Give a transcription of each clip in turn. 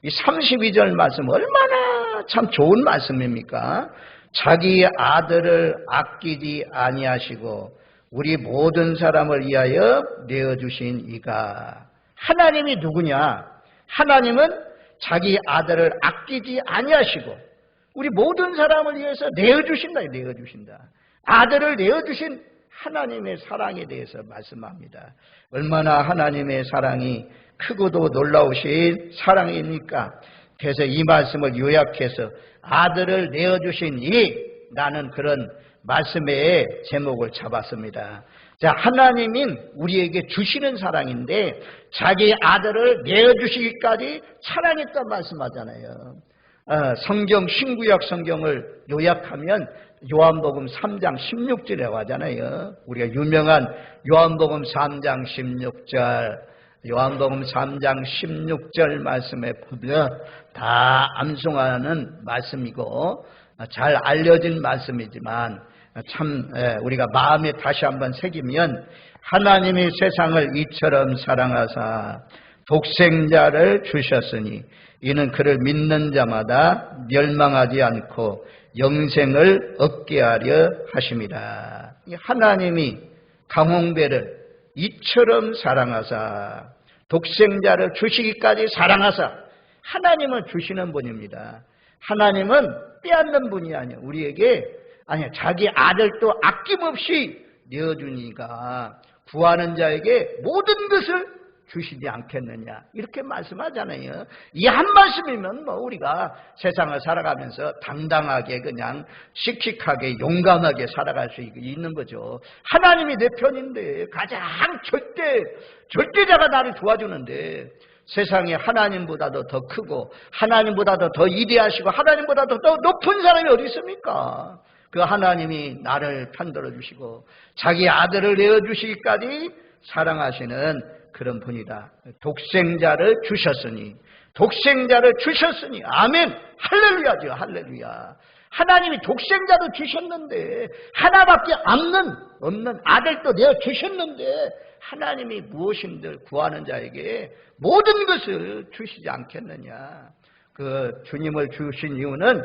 이 32절 말씀 얼마나 참 좋은 말씀입니까? 자기 아들을 아끼지 아니하시고 우리 모든 사람을 위하여 내어주신 이가. 하나님이 누구냐? 하나님은 자기 아들을 아끼지 아니하시고 우리 모든 사람을 위해서 내어주신다. 아들을 내어주신 하나님의 사랑에 대해서 말씀합니다. 얼마나 하나님의 사랑이 크고도 놀라우신 사랑입니까? 그래서 이 말씀을 요약해서 아들을 내어주신 나는 그런 말씀의 제목을 잡았습니다. 자, 하나님인 우리에게 주시는 사랑인데 자기 아들을 내어주시기까지 사랑했단 말씀하잖아요. 성경 신구약 성경을 요약하면 요한복음 3장 16절이라고 하잖아요. 우리가 유명한 요한복음 3장 16절, 요한복음 3장 16절 말씀에 보면 다 암송하는 말씀이고 잘 알려진 말씀이지만 참 우리가 마음에 다시 한번 새기면 하나님이 세상을 이처럼 사랑하사 독생자를 주셨으니 이는 그를 믿는 자마다 멸망하지 않고 영생을 얻게 하려 하심이라. 하나님이 강홍배를 이처럼 사랑하사 독생자를 주시기까지 사랑하사. 하나님은 주시는 분입니다. 하나님은 빼앗는 분이 아니에요. 우리에게 자기 아들도 아낌없이 내어주니까 구하는 자에게 모든 것을 주시지 않겠느냐 이렇게 말씀하잖아요. 이 한 말씀이면 우리가 세상을 살아가면서 당당하게 그냥 씩씩하게 용감하게 살아갈 수 있는 거죠. 하나님이 내 편인데 가장 절대자가 나를 도와주는데 세상에 하나님보다도 더 크고 하나님보다도 더 위대하시고 하나님보다도 더 높은 사람이 어디 있습니까? 그 하나님이 나를 편들어 주시고 자기 아들을 내어주시기까지 사랑하시는 그런 분이다. 독생자를 주셨으니 아멘. 할렐루야죠. 할렐루야. 하나님이 독생자도 주셨는데 하나밖에 없는 아들도 내어주셨는데 하나님이 무엇인들 구하는 자에게 모든 것을 주시지 않겠느냐. 그 주님을 주신 이유는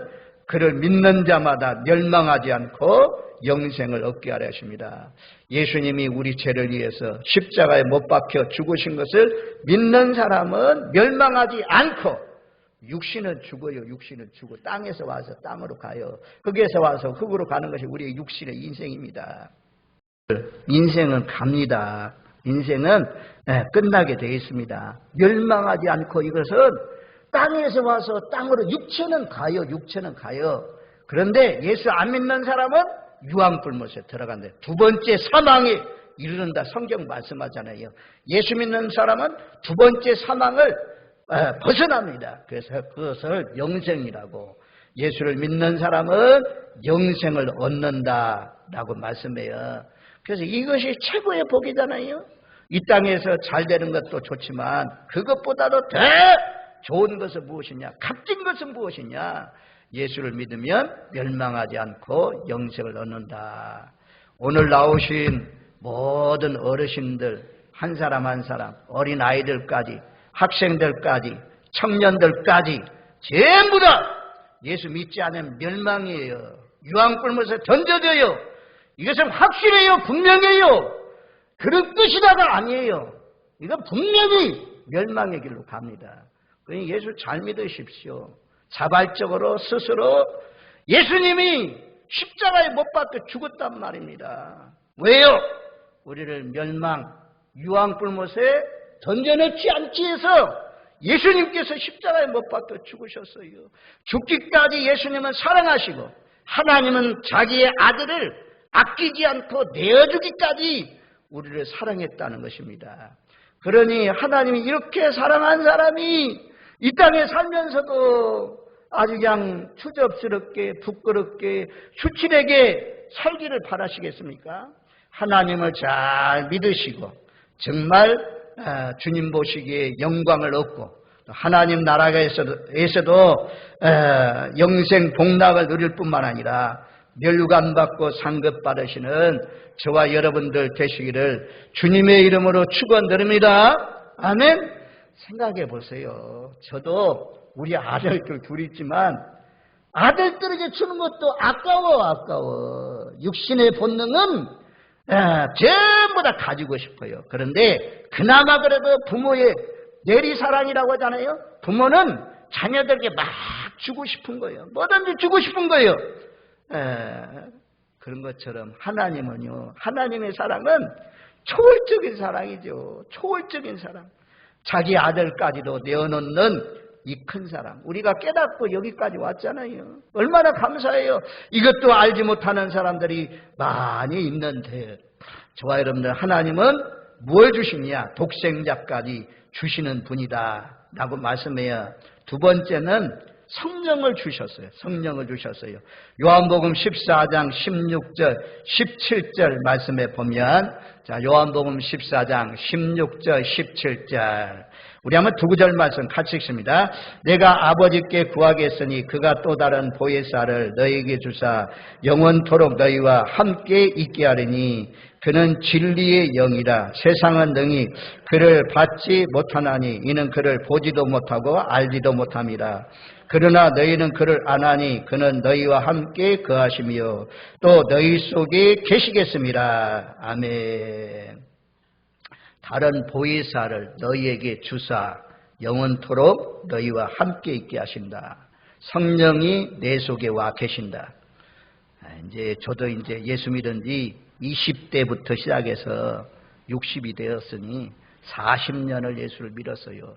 그를 믿는 자마다 멸망하지 않고 영생을 얻게 하려 하십니다. 예수님이 우리 죄를 위해서 십자가에 못 박혀 죽으신 것을 믿는 사람은 멸망하지 않고 육신은 죽어요. 육신은 죽고 땅에서 와서 땅으로 가요. 흙에서 와서 흙으로 가는 것이 우리의 육신의 인생입니다. 인생은 갑니다. 인생은 끝나게 되어 있습니다. 멸망하지 않고 이것은 땅에서 와서 땅으로 육체는 가요. 그런데 예수 안 믿는 사람은 유황불못에 들어간다. 두 번째 사망에 이르른다. 성경 말씀하잖아요. 예수 믿는 사람은 두 번째 사망을 벗어납니다. 그래서 그것을 영생이라고. 예수를 믿는 사람은 영생을 얻는다라고 말씀해요. 그래서 이것이 최고의 복이잖아요. 이 땅에서 잘 되는 것도 좋지만 그것보다도 더 좋은 것은 무엇이냐? 값진 것은 무엇이냐? 예수를 믿으면 멸망하지 않고 영생을 얻는다. 오늘 나오신 모든 어르신들 한 사람 한 사람, 어린 아이들까지, 학생들까지, 청년들까지 전부 다 예수 믿지 않으면 멸망이에요. 유황불못에 던져져요. 이것은 확실해요. 분명해요. 그런 뜻이다가 아니에요. 이건 분명히 멸망의 길로 갑니다. 그러니 예수 잘 믿으십시오. 자발적으로 스스로 예수님이 십자가에 못 박혀 죽었단 말입니다. 왜요? 우리를 유황불못에 던져넣지 않기 위해서 예수님께서 십자가에 못 박혀 죽으셨어요. 죽기까지 예수님은 사랑하시고 하나님은 자기의 아들을 아끼지 않고 내어주기까지 우리를 사랑했다는 것입니다. 그러니 하나님이 이렇게 사랑한 사람이 이 땅에 살면서도 아주 그냥 추접스럽게 부끄럽게 수치되게 살기를 바라시겠습니까? 하나님을 잘 믿으시고 정말 주님 보시기에 영광을 얻고 하나님 나라에서도 영생 복락을 누릴 뿐만 아니라 멸류관 받고 상급 받으시는 저와 여러분들 되시기를 주님의 이름으로 축원드립니다. 아멘. 생각해 보세요. 저도 우리 아들들 둘 있지만 아들들에게 주는 것도 아까워. 육신의 본능은 전부 다 가지고 싶어요. 그런데 그나마 그래도 부모의 내리사랑이라고 하잖아요. 부모는 자녀들에게 막 주고 싶은 거예요. 뭐든지 주고 싶은 거예요. 그런 것처럼 하나님은요, 하나님의 사랑은 초월적인 사랑이죠. 초월적인 사랑. 자기 아들까지도 내어놓는 이 큰 사랑. 우리가 깨닫고 여기까지 왔잖아요. 얼마나 감사해요. 이것도 알지 못하는 사람들이 많이 있는데, 저와 여러분들, 하나님은 뭘 주시냐? 독생자까지 주시는 분이다 라고 말씀해요. 두 번째는 성령을 주셨어요. 성령을 주셨어요. 요한복음 14장 16절 17절 말씀에 보면, 자, 요한복음 14장 16절 17절 우리 한번 두 구절 말씀 같이 읽습니다. 내가 아버지께 구하겠으니 그가 또 다른 보혜사를 너희에게 주사 영원토록 너희와 함께 있게 하리니 그는 진리의 영이라. 세상은 능히 그를 받지 못하나니 이는 그를 보지도 못하고 알지도 못함이라. 그러나 너희는 그를 아나니 그는 너희와 함께 거하시며 또 너희 속에 계시겠습니다. 아멘. 다른 보혜사를 너희에게 주사 영원토록 너희와 함께 있게 하신다. 성령이 내 속에 와 계신다. 저도 예수 믿은 지 20대부터 시작해서 60이 되었으니 40년을 예수를 믿었어요.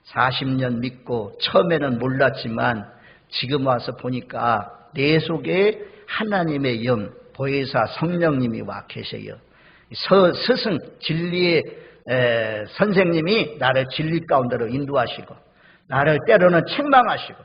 40년 믿고 처음에는 몰랐지만 지금 와서 보니까 내 속에 하나님의 영, 보혜사 성령님이 와 계세요. 스승, 진리의 선생님이 나를 진리 가운데로 인도하시고, 나를 때로는 책망하시고,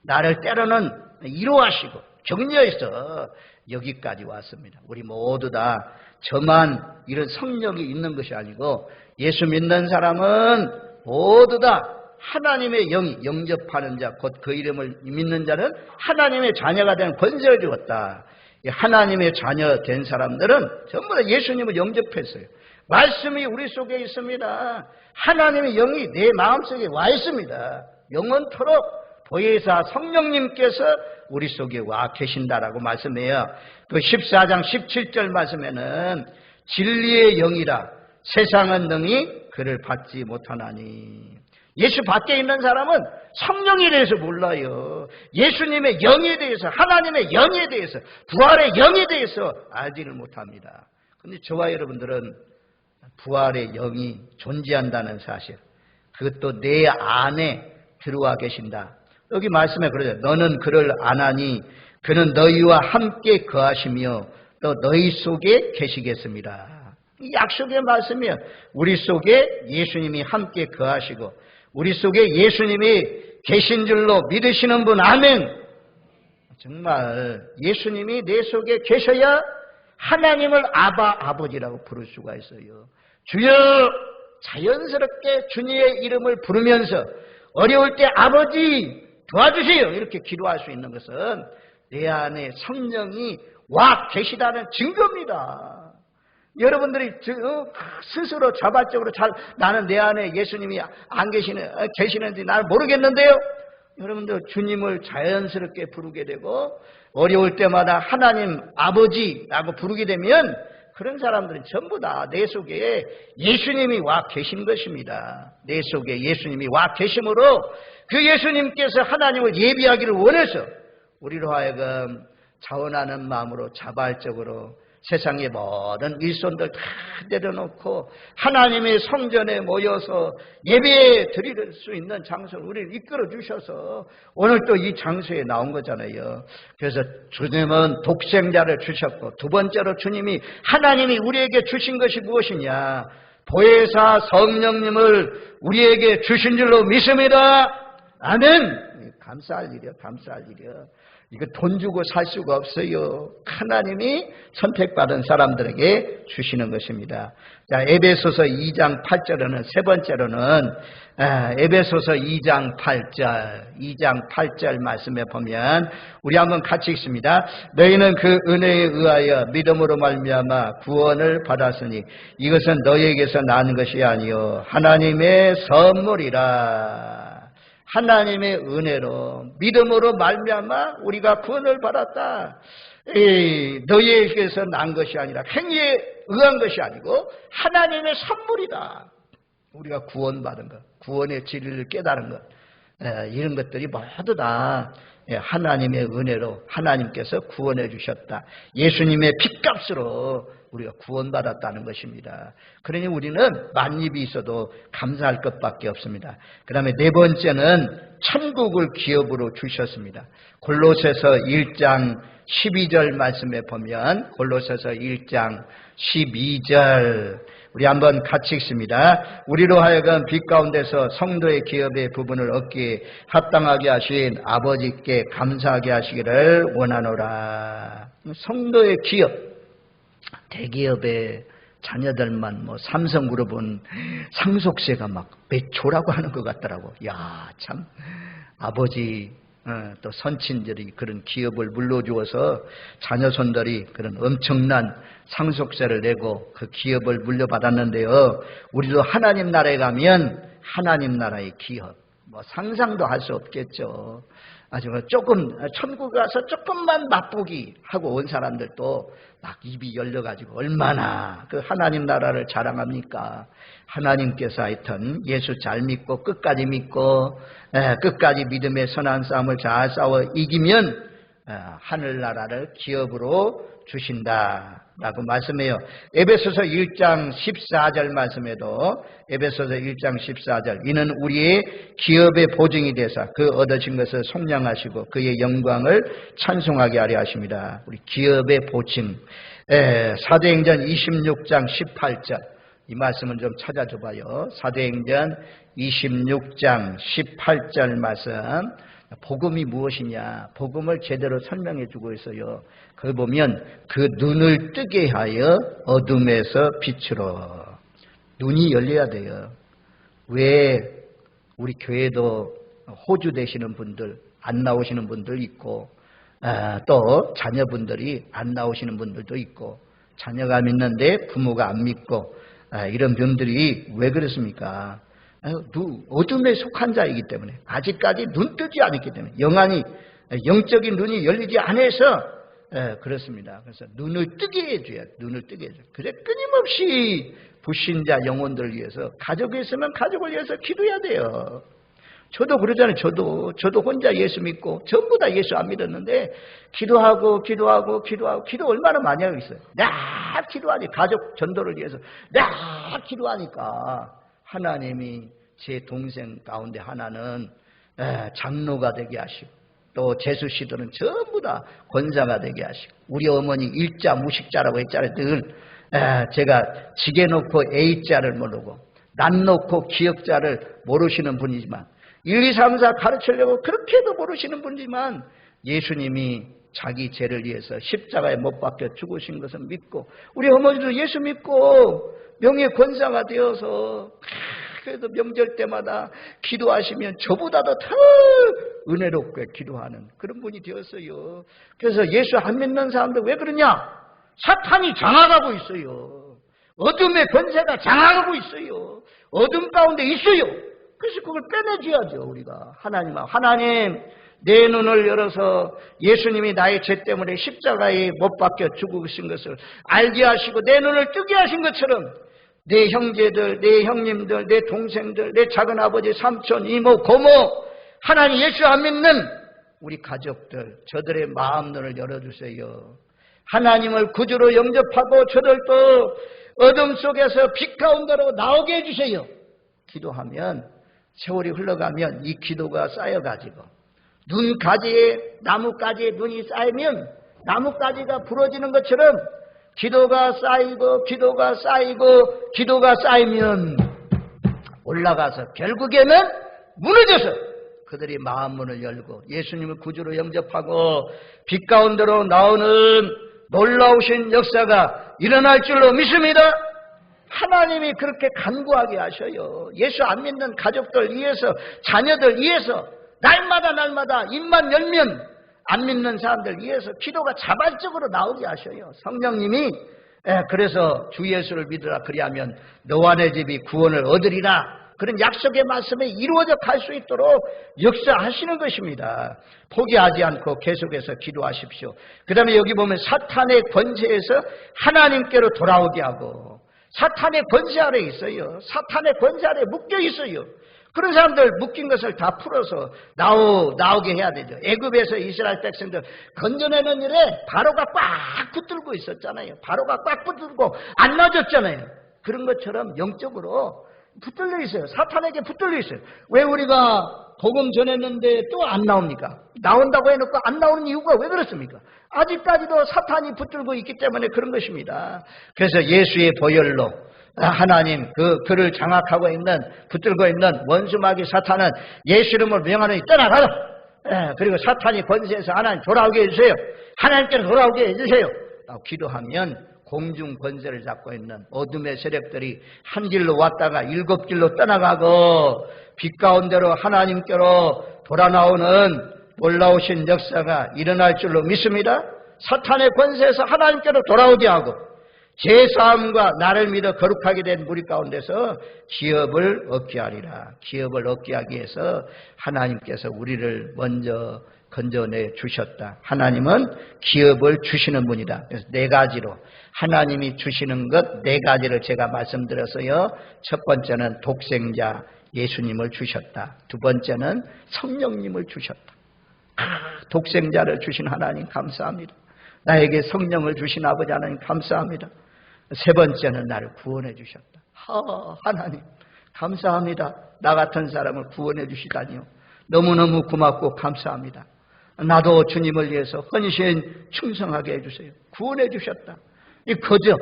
나를 때로는 위로하시고 격려해서 여기까지 왔습니다. 우리 모두 다 저만 이런 성령이 있는 것이 아니고 예수 믿는 사람은 모두 다 하나님의 영이 영접하는 자, 곧 그 이름을 믿는 자는 하나님의 자녀가 되는 권세를 주었다. 하나님의 자녀 된 사람들은 전부 다 예수님을 영접했어요. 말씀이 우리 속에 있습니다. 하나님의 영이 내 마음속에 와 있습니다. 영원토록 보혜사 성령님께서 우리 속에 와 계신다라고 말씀해요. 그 14장 17절 말씀에는 진리의 영이라 세상은 능히 그를 받지 못하나니. 예수 밖에 있는 사람은 성령에 대해서 몰라요. 예수님의 영에 대해서, 하나님의 영에 대해서, 부활의 영에 대해서 알지를 못합니다. 그런데 저와 여러분들은 부활의 영이 존재한다는 사실, 그것도 내 안에 들어와 계신다. 여기 말씀에 그러죠. 너는 그를 아나니 그는 너희와 함께 거하시며 또 너희 속에 계시겠습니다. 이 약속의 말씀이에요. 우리 속에 예수님이 함께 거하시고 우리 속에 예수님이 계신 줄로 믿으시는 분, 아멘. 정말 예수님이 내 속에 계셔야 하나님을 아버지라고 부를 수가 있어요. 주여, 자연스럽게 주님의 이름을 부르면서 어려울 때 아버지 도와주세요 이렇게 기도할 수 있는 것은 내 안에 성령이 와 계시다는 증거입니다. 여러분들이 스스로 자발적으로 나는 내 안에 예수님이 안 계시는지 나는 모르겠는데요. 여러분들 주님을 자연스럽게 부르게 되고 어려울 때마다 하나님 아버지라고 부르게 되면 그런 사람들은 전부 다 내 속에 예수님이 와 계신 것입니다. 내 속에 예수님이 와 계심으로 그 예수님께서 하나님을 예비하기를 원해서 우리로 하여금 자원하는 마음으로 자발적으로 세상의 모든 일손들 다 내려놓고 하나님의 성전에 모여서 예배 드릴 수 있는 장소를 우리를 이끌어 주셔서 오늘 또 이 장소에 나온 거잖아요. 그래서 주님은 독생자를 주셨고 두 번째로 주님이 하나님이 우리에게 주신 것이 무엇이냐? 보혜사 성령님을 우리에게 주신 줄로 믿습니다. 아멘. 감사할 일이요, 감사할 일이요. 이거 돈 주고 살 수가 없어요. 하나님이 선택받은 사람들에게 주시는 것입니다. 자, 에베소서 2장 8절에는 세 번째로는 에베소서 2장 8절 말씀에 보면 우리 한번 같이 읽습니다. 너희는 그 은혜에 의하여 믿음으로 말미암아 구원을 받았으니 이것은 너희에게서 난 것이 아니요 하나님의 선물이라. 하나님의 은혜로 믿음으로 말미암아 우리가 구원을 받았다. 너희에게서 난 것이 아니라 행위에 의한 것이 아니고 하나님의 선물이다. 우리가 구원받은 것, 구원의 진리를 깨달은 것, 이런 것들이 모두 다 하나님의 은혜로 하나님께서 구원해 주셨다. 예수님의 핏값으로 우리가 구원받았다는 것입니다. 그러니 우리는 만입이 있어도 감사할 것밖에 없습니다. 그 다음에 네 번째는 천국을 기업으로 주셨습니다. 골로새서 1장 12절 말씀에 보면 골로새서 1장 12절 우리 한번 같이 읽습니다. 우리로 하여금 빛 가운데서 성도의 기업의 부분을 얻기에 합당하게 하신 아버지께 감사하게 하시기를 원하노라. 성도의 기업, 대기업의 자녀들만 삼성그룹은 상속세가 막 몇 조라고 하는 것 같더라고. 야, 참 아버지 또 선친들이 그런 기업을 물려주어서 자녀손들이 그런 엄청난 상속세를 내고 그 기업을 물려받았는데요. 우리도 하나님 나라에 가면 하나님 나라의 기업 상상도 할 수 없겠죠. 아주 조금 천국에 가서 조금만 맛보기 하고 온 사람들도 막 입이 열려가지고 얼마나 그 하나님 나라를 자랑합니까? 하나님께서 하여튼 예수 잘 믿고 끝까지 믿고 끝까지 믿음의 선한 싸움을 잘 싸워 이기면 하늘나라를 기업으로 주신다라고 말씀해요. 에베소서 1장 14절 말씀에도 에베소서 1장 14절 이는 우리의 기업의 보증이 되사 그 얻으신 것을 속량하시고 그의 영광을 찬송하게 하려 하십니다. 우리 기업의 보증. 사도행전 26장 18절 이 말씀은 좀 찾아줘 봐요. 사도행전 26장 18절 말씀. 복음이 무엇이냐? 복음을 제대로 설명해 주고 있어요. 그걸 보면 그 눈을 뜨게 하여 어둠에서 빛으로. 눈이 열려야 돼요. 왜 우리 교회도 호주 되시는 분들 안 나오시는 분들 있고 또 자녀분들이 안 나오시는 분들도 있고 자녀가 믿는데 부모가 안 믿고 이런 분들이 왜 그렇습니까? 어둠에 속한 자이기 때문에 아직까지 눈 뜨지 않았기 때문에 영적인 눈이 열리지 않아서 그렇습니다. 그래서 눈을 뜨게 해줘야 눈을 뜨게 해줘야 그래 끊임없이 불신자 영혼들을 위해서 가족이 있으면 가족을 위해서 기도해야 돼요. 저도 그러잖아요. 저도 혼자 예수 믿고 전부 다 예수 안 믿었는데 기도 얼마나 많이 하고 있어요. 나 기도하니 가족 전도를 위해서 나 기도하니까 하나님이 제 동생 가운데 하나는 장로가 되게 하시고 또 재수 씨들은 전부 다 권사가 되게 하시고 우리 어머니 일자 무식자라고 했잖아요. 늘 제가 지게 놓고 A자를 모르고 난 놓고 기억자를 모르시는 분이지만 1, 2, 3, 4 가르치려고 그렇게도 모르시는 분이지만 예수님이 자기 죄를 위해서 십자가에 못 박혀 죽으신 것을 믿고 우리 어머니도 예수 믿고 명예 권사가 되어서 그래도 명절 때마다 기도하시면 저보다도 더 은혜롭게 기도하는 그런 분이 되었어요. 그래서 예수 안 믿는 사람들 왜 그러냐? 사탄이 장악하고 있어요. 어둠의 권세가 장악하고 있어요. 어둠 가운데 있어요. 그래서 그걸 빼내줘야죠. 우리가 하나님 내 눈을 열어서 예수님이 나의 죄 때문에 십자가에 못 박혀 죽으신 것을 알게 하시고 내 눈을 뜨게 하신 것처럼 내 형제들, 내 형님들, 내 동생들, 내 작은아버지, 삼촌, 이모, 고모 하나님 예수 안 믿는 우리 가족들 저들의 마음눈을 열어주세요. 하나님을 구주로 영접하고 저들도 어둠 속에서 빛 가운데로 나오게 해주세요. 기도하면 세월이 흘러가면 이 기도가 쌓여가지고 눈가지에 나뭇가지에 눈이 쌓이면 나뭇가지가 부러지는 것처럼 기도가 쌓이면 올라가서 결국에는 무너져서 그들이 마음문을 열고 예수님을 구주로 영접하고 빛 가운데로 나오는 놀라우신 역사가 일어날 줄로 믿습니다. 하나님이 그렇게 간구하게 하셔요. 예수 안 믿는 가족들 위해서 자녀들 위해서 날마다 입만 열면 안 믿는 사람들 위해서 기도가 자발적으로 나오게 하셔요. 성령님이 그래서 주 예수를 믿으라 그리하면 너와 내 집이 구원을 얻으리라 그런 약속의 말씀이 이루어져 갈 수 있도록 역사하시는 것입니다. 포기하지 않고 계속해서 기도하십시오. 그 다음에 여기 보면 사탄의 권세에서 하나님께로 돌아오게 하고, 사탄의 권세 아래 있어요. 사탄의 권세 아래 묶여 있어요. 그런 사람들 묶인 것을 다 풀어서 나오게 해야 되죠. 애굽에서 이스라엘 백성들 건져내는 일에 바로가 꽉 붙들고 있었잖아요. 바로가 꽉 붙들고 안 놔줬잖아요. 그런 것처럼 영적으로 붙들려 있어요. 사탄에게 붙들려 있어요. 왜 우리가 복음 전했는데 또 안 나옵니까? 나온다고 해놓고 안 나오는 이유가 왜 그렇습니까? 아직까지도 사탄이 붙들고 있기 때문에 그런 것입니다. 그래서 예수의 보혈로 하나님 그를 장악하고 있는, 붙들고 있는 원수 마귀 사탄은 예수 이름으로 명하노니 떠나가라. 그리고 사탄이 권세에서 하나님 돌아오게 해주세요. 하나님께로 돌아오게 해주세요. 기도하면 공중 권세를 잡고 있는 어둠의 세력들이 한 길로 왔다가 7길로 떠나가고 빛 가운데로 하나님께로 돌아 나오는 놀라우신 역사가 일어날 줄로 믿습니다. 사탄의 권세에서 하나님께로 돌아오게 하고 제사함과 나를 믿어 거룩하게 된 무리 가운데서 기업을 얻게 하리라. 기업을 얻게 하기 위해서 하나님께서 우리를 먼저 건져내 주셨다. 하나님은 기업을 주시는 분이다. 그래서 4가지로 하나님이 주시는 것 4가지를 제가 말씀드렸어요. 첫 번째는 독생자 예수님을 주셨다. 두 번째는 성령님을 주셨다. 독생자를 주신 하나님 감사합니다. 나에게 성령을 주신 아버지 하나님 감사합니다. 세 번째는 나를 구원해 주셨다. 하나님 감사합니다. 나 같은 사람을 구원해 주시다니요. 너무너무 고맙고 감사합니다. 나도 주님을 위해서 헌신 충성하게 해주세요. 구원해 주셨다. 이 거저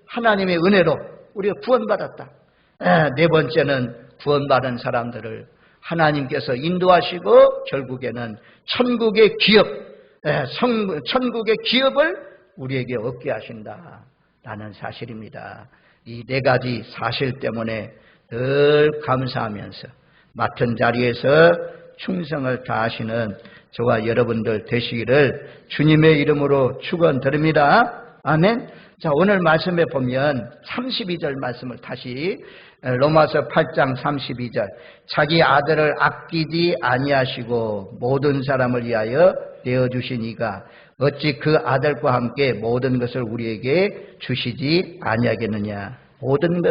하나님의 은혜로 우리가 구원받았다. 4번째는 구원받은 사람들을 하나님께서 인도하시고 결국에는 천국의 기업, 천국의 기업을 우리에게 얻게 하신다라는 사실입니다. 이 4가지 사실 때문에 늘 감사하면서 맡은 자리에서 충성을 다하시는 저와 여러분들 되시기를 주님의 이름으로 축원드립니다. 아멘. 자, 오늘 말씀에 보면 32절 말씀을 다시, 로마서 8장 32절, 자기 아들을 아끼지 아니하시고 모든 사람을 위하여 내어주신 이가 어찌 그 아들과 함께 모든 것을 우리에게 주시지 아니하겠느냐. 모든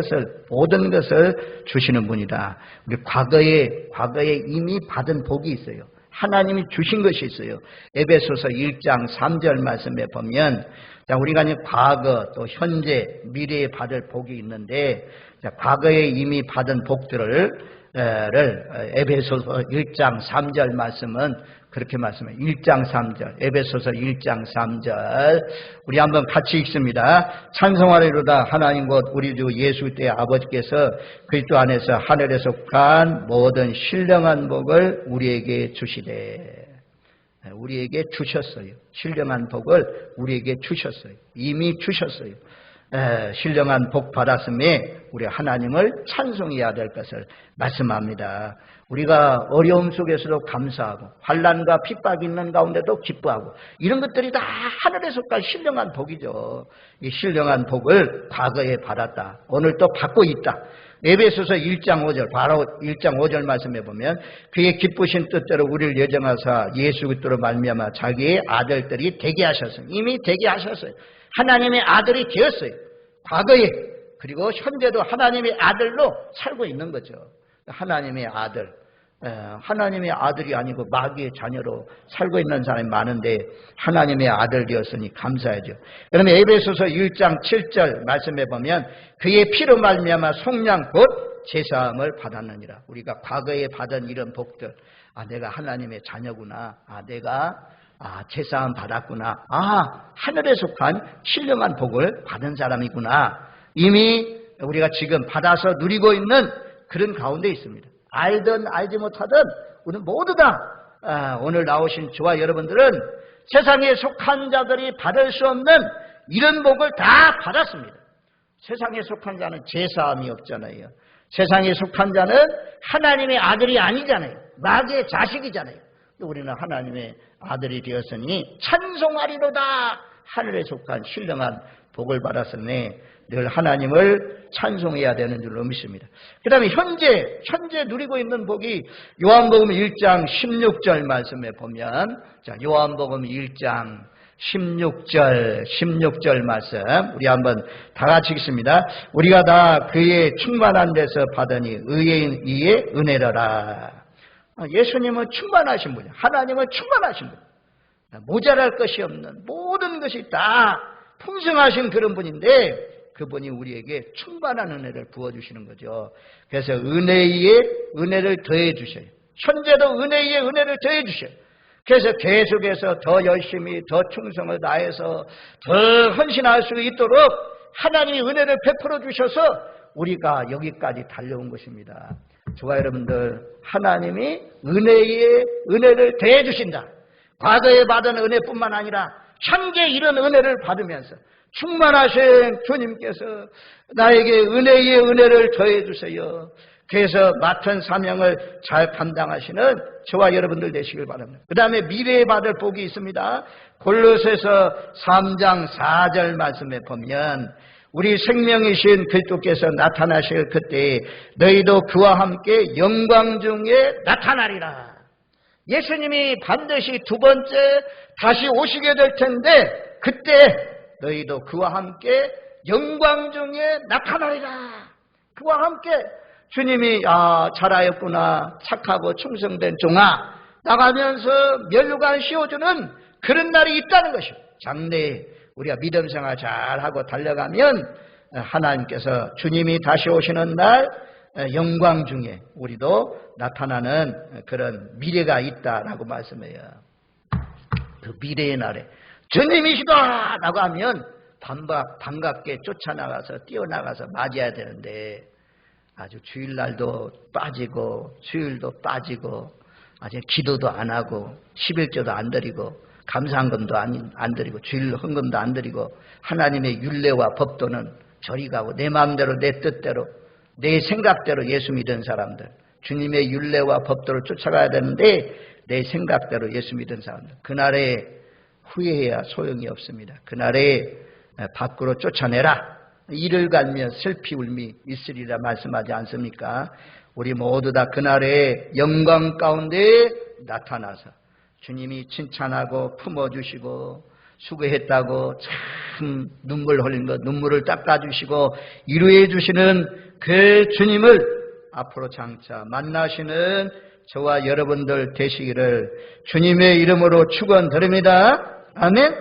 것을 주시는 분이다. 우리 과거에 이미 받은 복이 있어요. 하나님이 주신 것이 있어요. 에베소서 1장 3절 말씀에 보면, 자, 우리가 이제 과거 또 현재 미래에 받을 복이 있는데, 자, 과거에 이미 받은 복들을 에베소서 1장 3절 말씀은 그렇게 말씀해요. 1장 3절, 에베소서 1장 3절 우리 한번 같이 읽습니다. 찬송하리로다. 하나님 곧 우리 주 예수 때의 아버지께서 그리스도 안에서 하늘에 속한 모든 신령한 복을 우리에게 주시되, 우리에게 주셨어요. 신령한 복을 우리에게 주셨어요. 이미 주셨어요. 신령한 복 받았음에 우리 하나님을 찬송해야 될 것을 말씀합니다. 우리가 어려움 속에서도 감사하고 환난과 핍박이 있는 가운데도 기뻐하고 이런 것들이 다 하늘에 속한 신령한 복이죠. 이 신령한 복을 과거에 받았다. 오늘 또 받고 있다. 에베소서 1장 5절, 바로 1장 5절 말씀해 보면 그의 기쁘신 뜻대로 우리를 예정하사 예수 그리스도로 말미암아 자기의 아들들이 되게 하셨어요. 이미 되게 하셨어요. 하나님의 아들이 되었어요. 과거에, 그리고 현재도 하나님의 아들로 살고 있는 거죠. 하나님의 아들, 하나님의 아들이 아니고 마귀의 자녀로 살고 있는 사람이 많은데 하나님의 아들 되었으니 감사하죠. 그러면 에베소서 1장 7절 말씀해 보면 그의 피로 말미암아 속량 곧 제사함을 받았느니라. 우리가 과거에 받은 이런 복들, 내가 하나님의 자녀구나, 내가 제사함 받았구나, 하늘에 속한 신령한 복을 받은 사람이구나, 이미 우리가 지금 받아서 누리고 있는 그런 가운데 있습니다. 알든 알지 못하든 우리는 모두 다 오늘 나오신 저와 여러분들은 세상에 속한 자들이 받을 수 없는 이런 복을 다 받았습니다. 세상에 속한 자는 제사함이 없잖아요. 세상에 속한 자는 하나님의 아들이 아니잖아요. 마귀의 자식이잖아요. 우리는 하나님의 아들이 되었으니 찬송하리로다. 하늘에 속한 신령한 복을 받았으니 늘 하나님을 찬송해야 되는 줄로 믿습니다. 그 다음에 현재 누리고 있는 복이 요한복음 1장 16절 말씀에 보면, 자, 요한복음 1장 16절 말씀 우리 한번 다 같이 읽습니다. 우리가 다 그의 충만한 데서 받으니 의인 이의 은혜로라. 예수님은 충만하신 분이에요. 하나님은 충만하신 분. 모자랄 것이 없는 모든 것이 다 풍성하신 그런 분인데 그분이 우리에게 충만한 은혜를 부어주시는 거죠. 그래서 은혜에 은혜를 더해 주셔요. 현재도 은혜에 은혜를 더해 주셔요. 그래서 계속해서 더 열심히 더 충성을 다해서 더 헌신할 수 있도록 하나님이 은혜를 베풀어 주셔서 우리가 여기까지 달려온 것입니다. 저와 여러분들, 하나님이 은혜에 은혜를 더해 주신다. 과거에 받은 은혜뿐만 아니라 현재 이런 은혜를 받으면서 충만하신 주님께서 나에게 은혜의 은혜를 더해 주세요. 그래서 맡은 사명을 잘 감당하시는 저와 여러분들 되시길 바랍니다. 그 다음에 미래에 받을 복이 있습니다. 골로새서 3장 4절 말씀에 보면 우리 생명이신 그리스도께서 나타나실 그때 너희도 그와 함께 영광 중에 나타나리라. 예수님이 반드시 두 번째 다시 오시게 될 텐데 그때 너희도 그와 함께 영광 중에 나타나리라. 그와 함께 주님이 잘하였구나, 착하고 충성된 종아, 나가면서 면류관 씌워주는 그런 날이 있다는 것이죠. 장래에 우리가 믿음 생활 잘하고 달려가면 하나님께서 주님이 다시 오시는 날 영광 중에 우리도 나타나는 그런 미래가 있다라고 말씀해요. 그 미래의 날에 주님이시다 라고 하면 반갑게 쫓아나가서 뛰어나가서 맞이해야 되는데 아주 주일날도 빠지고 수요일도 빠지고 아주 기도도 안 하고 11조도 안 드리고 감사한금도 안 드리고 주일 헌금도 안 드리고 하나님의 율례와 법도는 저리 가고 내 마음대로 내 뜻대로 내 생각대로 예수 믿은 사람들, 주님의 율례와 법도를 쫓아가야 되는데 내 생각대로 예수 믿은 사람들, 그날에 후회해야 소용이 없습니다. 그날에 밖으로 쫓아내라. 이를 갈며 슬피 울미 있으리라 말씀하지 않습니까? 우리 모두 다 그날에 영광 가운데 나타나서 주님이 칭찬하고 품어주시고 수고했다고 참 눈물 흘린 것 눈물을 닦아주시고 위로해 주시는 그 주님을 앞으로 장차 만나시는 저와 여러분들 되시기를 주님의 이름으로 축원드립니다. 아멘.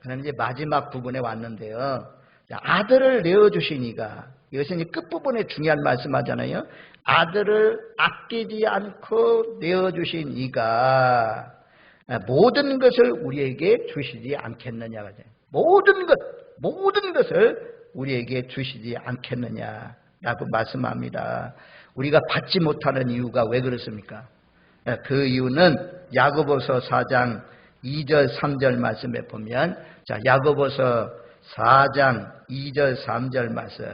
그럼 이제 마지막 부분에 왔는데요. 아들을 내어주시니가, 이것은 이제 끝부분에 중요한 말씀하잖아요. 아들을 아끼지 않고 내어주신 이가 모든 것을 우리에게 주시지 않겠느냐가 돼요. 모든 것을 우리에게 주시지 않겠느냐라고 말씀합니다. 우리가 받지 못하는 이유가 왜 그렇습니까? 그 이유는 야고보서 4장 2절 3절 말씀에 보면, 자, 야고보서 4장 2절 3절 말씀,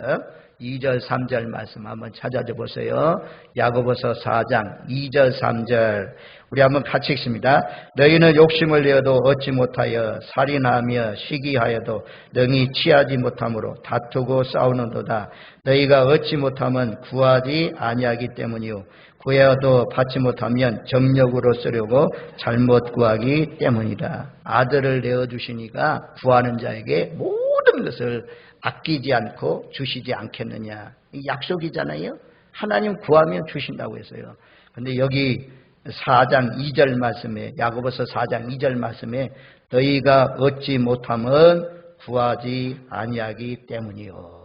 2절 3절 말씀 한번 찾아줘 보세요. 야고보서 4장 2절 3절 우리 한번 같이 읽습니다. 너희는 욕심을 내어도 얻지 못하여 살인하며 시기하여도 능히 취하지 못함으로 다투고 싸우는도다. 너희가 얻지 못하면 구하지 아니하기 때문이요 구해도 받지 못하면 정력으로 쓰려고 잘못 구하기 때문이다. 아들을 내어주시니까 구하는 자에게 모든 것을 아끼지 않고 주시지 않겠느냐. 이 약속이잖아요. 하나님 구하면 주신다고 했어요. 근데 여기 4장 2절 말씀에, 야고보서 4장 2절 말씀에 너희가 얻지 못하면 구하지 아니하기 때문이요.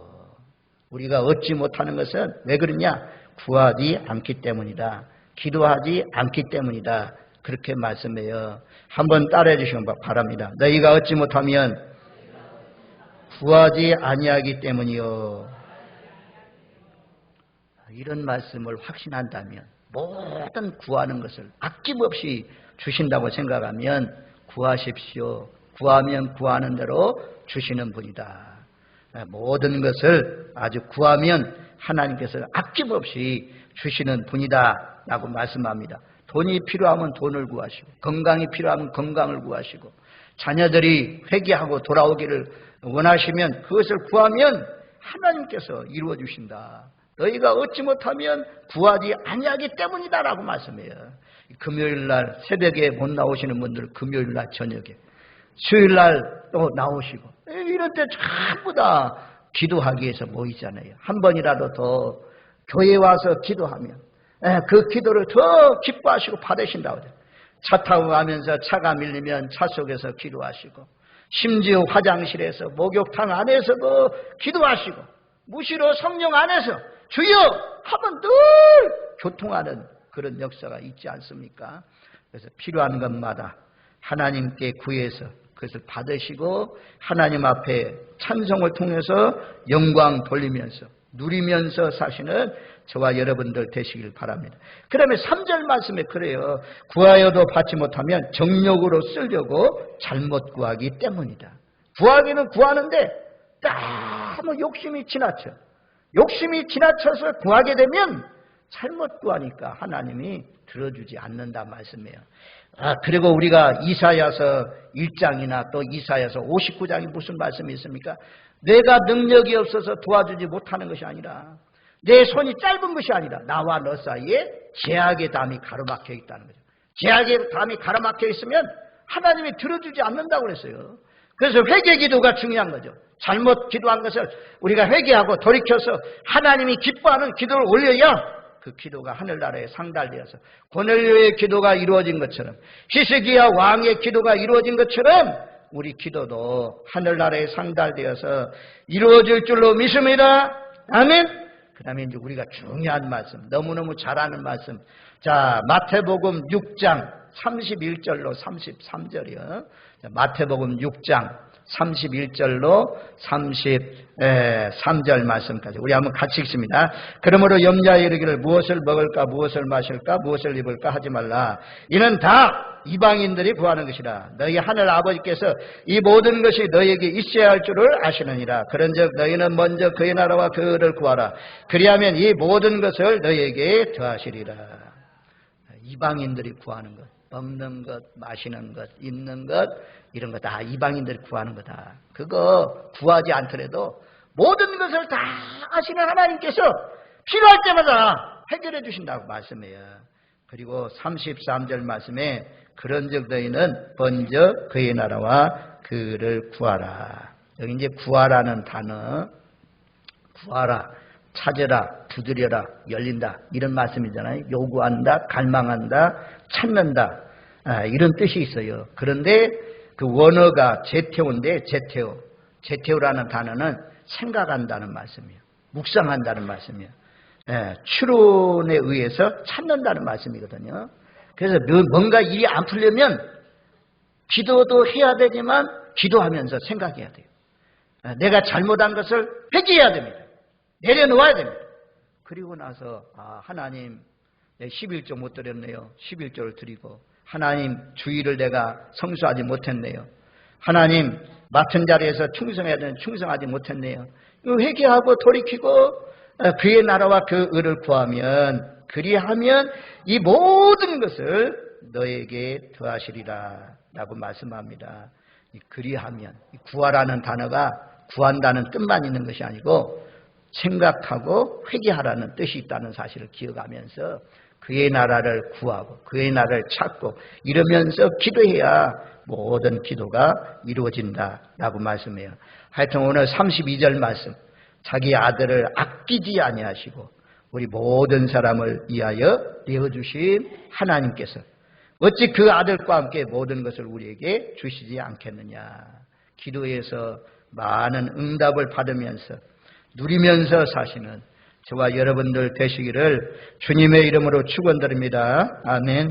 우리가 얻지 못하는 것은 왜 그러냐? 구하지 않기 때문이다. 기도하지 않기 때문이다. 그렇게 말씀해요. 한번 따라해 주시기 바랍니다. 너희가 얻지 못하면 구하지 아니하기 때문이요. 이런 말씀을 확신한다면 모든 구하는 것을 아낌없이 주신다고 생각하면 구하십시오. 구하면 구하는 대로 주시는 분이다. 모든 것을 아주 구하면 하나님께서 아낌없이 주시는 분이다 라고 말씀합니다. 돈이 필요하면 돈을 구하시고 건강이 필요하면 건강을 구하시고 자녀들이 회개하고 돌아오기를 원하시면 그것을 구하면 하나님께서 이루어 주신다. 너희가 얻지 못하면 구하지 아니하기 때문이다라고 말씀해요. 금요일날 새벽에 못 나오시는 분들 금요일날 저녁에, 수요일날 또 나오시고 이런 때 전부 다 기도하기 위해서 모이잖아요. 한 번이라도 더 교회에 와서 기도하면 그 기도를 더 기뻐하시고 받으신다고 해요. 차 타고 가면서 차가 밀리면 차 속에서 기도하시고, 심지어 화장실에서 목욕탕 안에서도 기도하시고, 무시로 성령 안에서 주여 하면 늘 교통하는 그런 역사가 있지 않습니까? 그래서 필요한 것마다 하나님께 구해서 그것을 받으시고 하나님 앞에 찬송을 통해서 영광 돌리면서 누리면서 사시는 저와 여러분들 되시길 바랍니다. 그다음에 3절 말씀에 그래요. 구하여도 받지 못하면 정욕으로 쓰려고 잘못 구하기 때문이다. 구하기는 구하는데 너무 욕심이 지나쳐. 욕심이 지나쳐서 구하게 되면 잘못 구하니까 하나님이 들어주지 않는다 말씀이에요. 그리고 우리가 이사야서 1장이나 또 이사야서 59장이 무슨 말씀이 있습니까? 내가 능력이 없어서 도와주지 못하는 것이 아니라, 내 손이 짧은 것이 아니라 나와 너 사이에 제약의 담이 가로막혀 있다는 거죠. 제약의 담이 가로막혀 있으면 하나님이 들어주지 않는다고 그랬어요. 그래서 회개 기도가 중요한 거죠. 잘못 기도한 것을 우리가 회개하고 돌이켜서 하나님이 기뻐하는 기도를 올려야 그 기도가 하늘나라에 상달되어서 고넬료의 기도가 이루어진 것처럼, 히스기야 왕의 기도가 이루어진 것처럼 우리 기도도 하늘나라에 상달되어서 이루어질 줄로 믿습니다. 아멘. 그 다음에 이제 우리가 중요한 말씀, 너무너무 잘 아는 말씀. 자, 마태복음 6장 31절로 33절이요. 마태복음 6장 31절로 33절 말씀까지 우리 한번 같이 읽습니다. 그러므로 염려하여 이르기를 무엇을 먹을까 무엇을 마실까 무엇을 입을까 하지 말라. 이는 다 이방인들이 구하는 것이라. 너희 하늘 아버지께서 이 모든 것이 너희에게 있어야 할 줄을 아시느니라. 그런즉 너희는 먼저 그의 나라와 그를 구하라. 그리하면 이 모든 것을 너희에게 더하시리라. 이방인들이 구하는 것, 먹는 것, 마시는 것, 입는 것, 이런 거 다 이방인들이 구하는 거다. 그거 구하지 않더라도 모든 것을 다 아시는 하나님께서 필요할 때마다 해결해 주신다고 말씀해요. 그리고 33절 말씀에 그런즉 너희는 먼저 그의 나라와 그를 구하라. 여기 이제 구하라는 단어, 구하라, 찾으라, 두드려라, 열린다, 이런 말씀이잖아요. 요구한다, 갈망한다, 찾는다, 이런 뜻이 있어요. 그런데 그 원어가 제테오인데, 제테오라는 단어는 생각한다는 말씀이에요. 묵상한다는 말씀이에요. 추론에 의해서 찾는다는 말씀이거든요. 그래서 뭔가 일이 안 풀려면 기도도 해야 되지만 기도하면서 생각해야 돼요. 내가 잘못한 것을 회개해야 됩니다. 내려놓아야 됩니다. 그리고 나서 하나님, 11조 못 드렸네요. 11조를 드리고, 하나님 주의를 내가 성수하지 못했네요. 하나님 맡은 자리에서 충성해야 되는 충성하지 못했네요. 회개하고 돌이키고 그의 나라와 그 의를 구하면, 그리하면 이 모든 것을 너에게 더하시리라 라고 말씀합니다. 그리하면, 구하라는 단어가 구한다는 뜻만 있는 것이 아니고 생각하고 회개하라는 뜻이 있다는 사실을 기억하면서 그의 나라를 구하고 그의 나라를 찾고 이러면서 기도해야 모든 기도가 이루어진다라고 말씀해요. 하여튼 오늘 32절 말씀, 자기 아들을 아끼지 아니하시고 우리 모든 사람을 위하여 내어주신 하나님께서 어찌 그 아들과 함께 모든 것을 우리에게 주시지 않겠느냐. 기도에서 많은 응답을 받으면서 누리면서 사시는 저와 여러분들 되시기를 주님의 이름으로 축원드립니다. 아멘.